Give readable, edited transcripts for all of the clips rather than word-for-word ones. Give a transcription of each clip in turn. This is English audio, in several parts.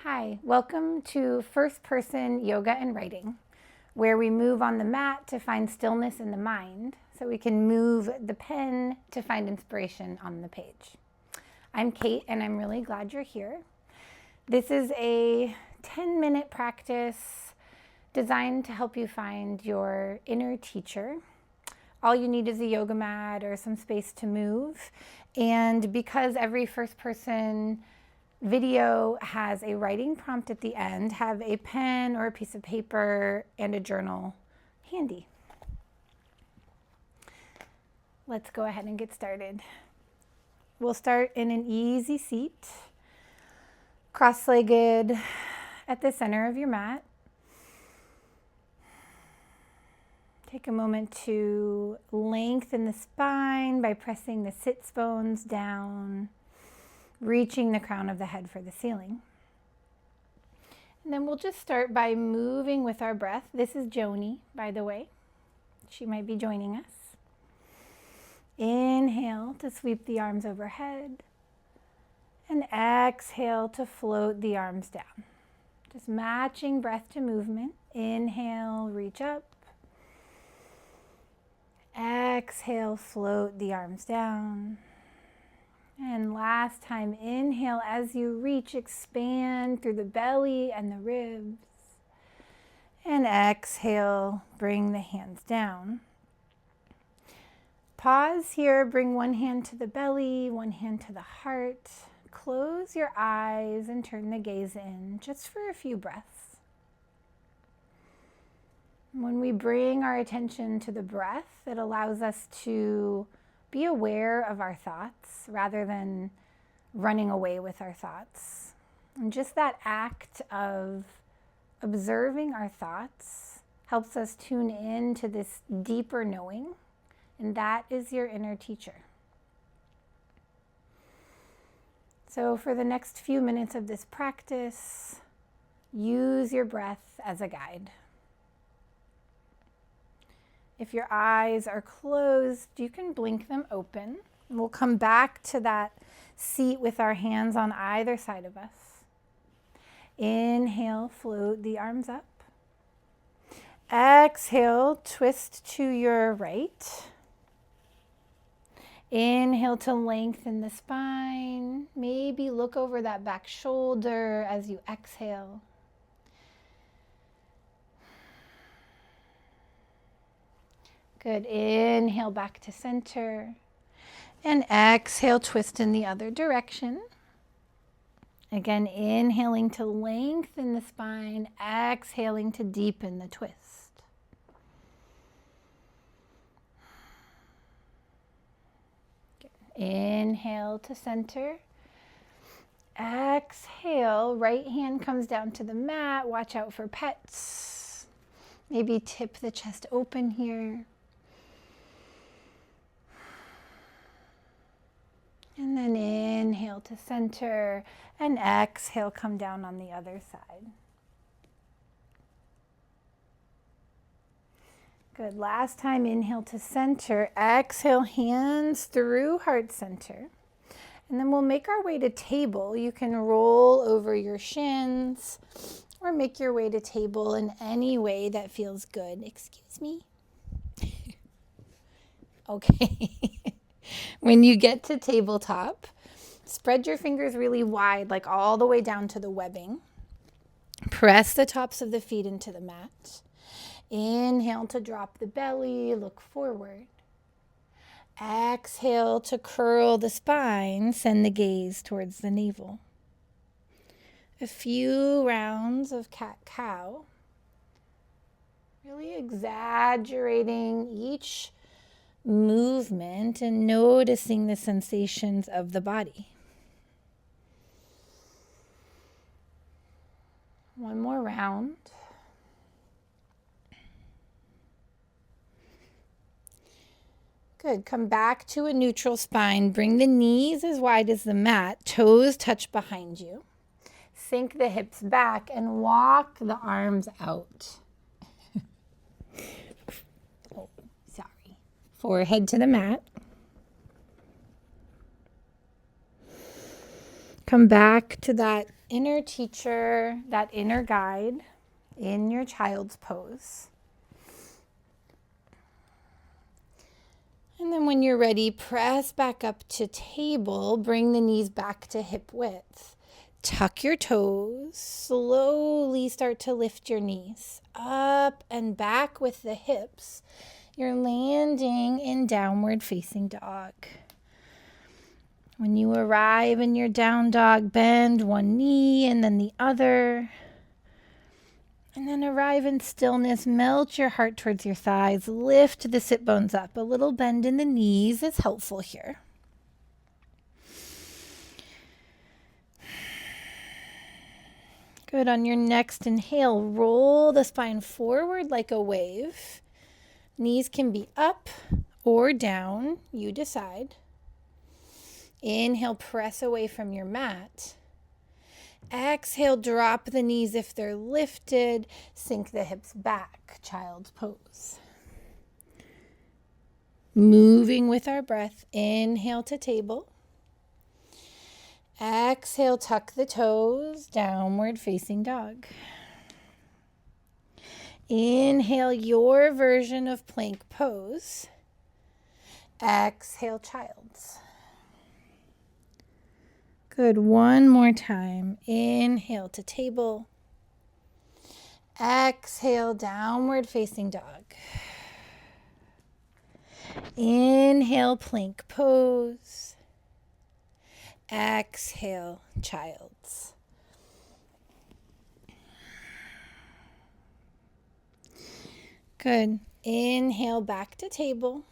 Hi, welcome to First Person Yoga and Writing, where we move on the mat to find stillness in the mind so we can move the pen to find inspiration on the page. I'm Kate and I'm really glad you're here. This is a 10-minute practice designed to help you find your inner teacher. All you need is a yoga mat or some space to move. And because every first person video has a writing prompt at the end, have a pen or a piece of paper and a journal handy. Let's go ahead and get started. We'll start in an easy seat, cross-legged at the center of your mat. Take a moment to lengthen the spine by pressing the sits bones down, reaching the crown of the head for the ceiling. And then we'll just start by moving with our breath. This is Joni, by the way. She might be joining us. Inhale to sweep the arms overhead. And exhale to float the arms down. Just matching breath to movement. Inhale, reach up. Exhale, float the arms down. And last time, inhale as you reach, expand through the belly and the ribs. And exhale, bring the hands down. Pause here, bring one hand to the belly, one hand to the heart. Close your eyes and turn the gaze in just for a few breaths. When we bring our attention to the breath, it allows us to be aware of our thoughts rather than running away with our thoughts. And just that act of observing our thoughts helps us tune in to this deeper knowing, and that is your inner teacher. So for the next few minutes of this practice, use your breath as a guide. If your eyes are closed, you can blink them open. And we'll come back to that seat with our hands on either side of us. Inhale, float the arms up. Exhale, twist to your right. Inhale to lengthen the spine. Maybe look over that back shoulder as you exhale. Good. Inhale back to center. And exhale, twist in the other direction. Again, inhaling to lengthen the spine, exhaling to deepen the twist. Good. Inhale to center. Exhale, right hand comes down to the mat. Watch out for pets. Maybe tip the chest open here. And then inhale to center and exhale, come down on the other side. Good. Last time, inhale to center, exhale, hands through heart center. And then we'll make our way to table. You can roll over your shins or make your way to table in any way that feels good. Excuse me. Okay. When you get to tabletop, spread your fingers really wide, like all the way down to the webbing. Press the tops of the feet into the mat. Inhale to drop the belly, look forward. Exhale to curl the spine, send the gaze towards the navel. A few rounds of cat-cow. Really exaggerating each movement and noticing the sensations of the body. One more round. Good. Come back to a neutral spine. Bring the knees as wide as the mat. Toes touch behind you. Sink the hips back and walk the arms out. Forehead to the mat. Come back to that inner teacher, that inner guide in your child's pose. And then when you're ready, press back up to table, bring the knees back to hip width. Tuck your toes, slowly start to lift your knees up and back with the hips. You're landing in downward facing dog. When you arrive in your down dog, bend one knee and then the other. And then arrive in stillness, melt your heart towards your thighs, lift the sit bones up. A little bend in the knees is helpful here. Good. On your next inhale, roll the spine forward like a wave. Knees can be up or down, you decide. Inhale, press away from your mat. Exhale, drop the knees if they're lifted. Sink the hips back, child's pose. Moving with our breath, inhale to table. Exhale, tuck the toes, downward facing dog. Inhale, your version of plank pose. Exhale, child's. Good. One more time. Inhale to table. Exhale, downward facing dog. Inhale, plank pose. Exhale, child's. Good. Inhale, back to table.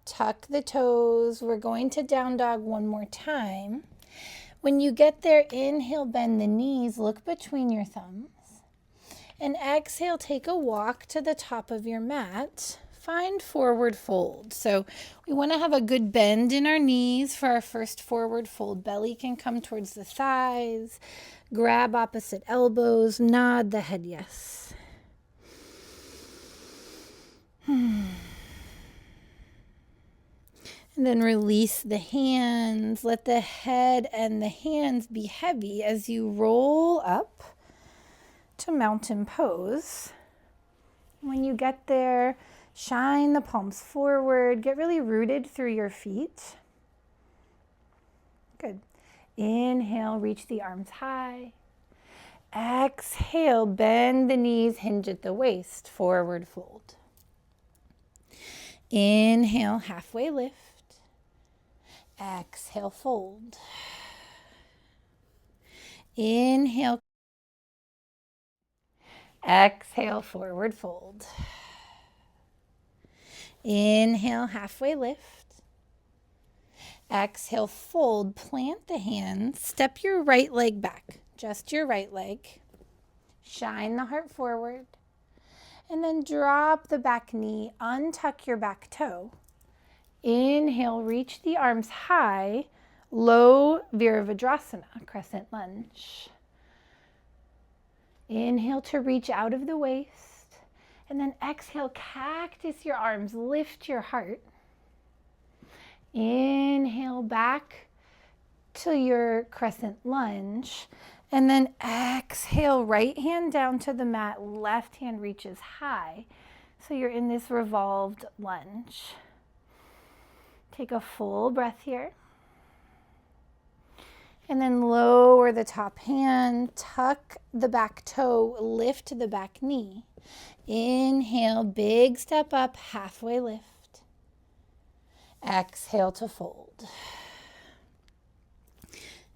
Tuck the toes. We're going to down dog one more time. When you get there, inhale, bend the knees, look between your thumbs. And exhale, take a walk to the top of your mat. Find forward fold. So we want to have a good bend in our knees for our first forward fold. Belly can come towards the thighs. Grab opposite elbows. Nod the head yes. And then release the hands. Let the head and the hands be heavy as you roll up to mountain pose. When you get there, shine the palms forward. Get really rooted through your feet. Good. Inhale, reach the arms high. Exhale, bend the knees, hinge at the waist, forward fold. Inhale, halfway lift. Exhale, fold. Inhale. Exhale, forward fold. Inhale, halfway lift. Exhale, fold. Plant the hands. Step your right leg back. Just your right leg. Shine the heart forward. And then drop the back knee. Untuck your back toe. Inhale, reach the arms high, low Virabhadrasana, crescent lunge. Inhale to reach out of the waist, and then exhale, cactus your arms, lift your heart. Inhale back to your crescent lunge, and then exhale, right hand down to the mat, left hand reaches high. So you're in this revolved lunge. Take a full breath here. And then lower the top hand, tuck the back toe, lift the back knee. Inhale, big step up, halfway lift. Exhale to fold.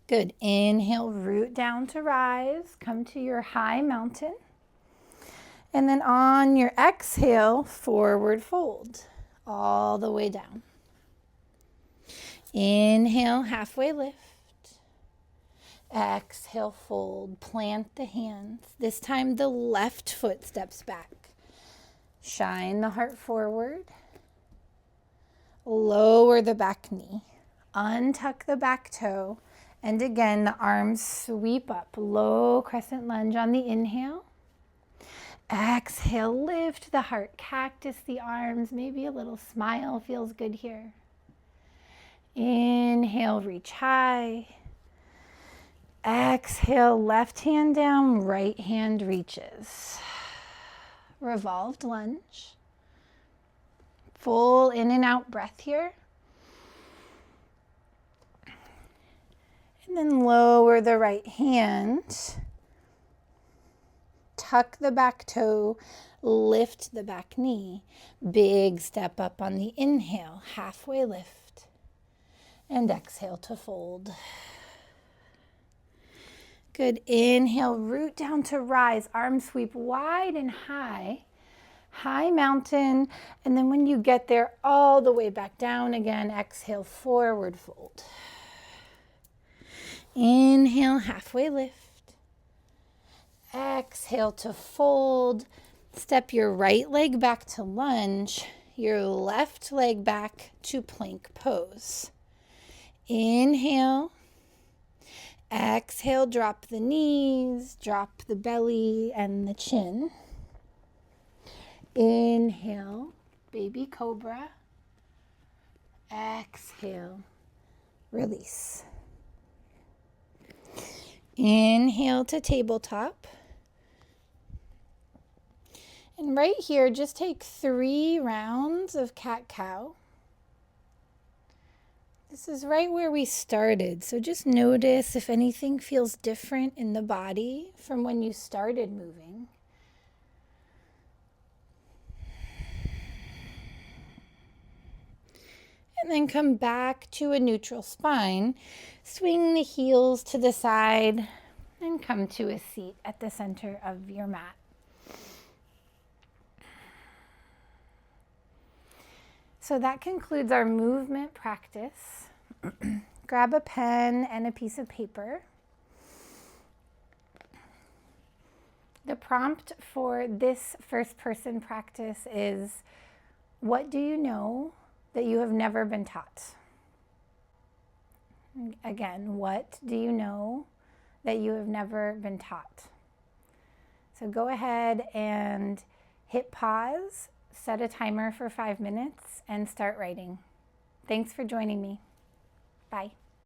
Good. Inhale, root down to rise. Come to your high mountain. And then on your exhale, forward fold all the way down. Inhale, halfway lift. Exhale, fold. Plant the hands. This time the left foot steps back. Shine the heart forward. Lower the back knee. Untuck the back toe. And again, the arms sweep up. Low crescent lunge on the inhale. Exhale, lift the heart. Cactus the arms. Maybe a little smile feels good here. Inhale, reach high. Exhale, left hand down, right hand reaches. Revolved lunge. Full in and out breath here. And then lower the right hand. Tuck the back toe, lift the back knee. Big step up on the inhale, halfway lift. And exhale to fold. Good. Inhale, root down to rise. Arms sweep wide and high. High mountain. And then when you get there, all the way back down again. Exhale, forward fold. Inhale, halfway lift. Exhale to fold. Step your right leg back to lunge. Your left leg back to plank pose. Inhale. Exhale, drop the knees, drop the belly and the chin. Inhale, baby cobra. Exhale, release. Inhale to tabletop. And right here, just take 3 rounds of cat-cow. This is right where we started, so just notice if anything feels different in the body from when you started moving. And then come back to a neutral spine. Swing the heels to the side and come to a seat at the center of your mat. So that concludes our movement practice. Grab a pen and a piece of paper. The prompt for this first person practice is, what do you know that you have never been taught? Again, what do you know that you have never been taught? So go ahead and hit pause. Set a timer for 5 minutes and start writing. Thanks for joining me. Bye.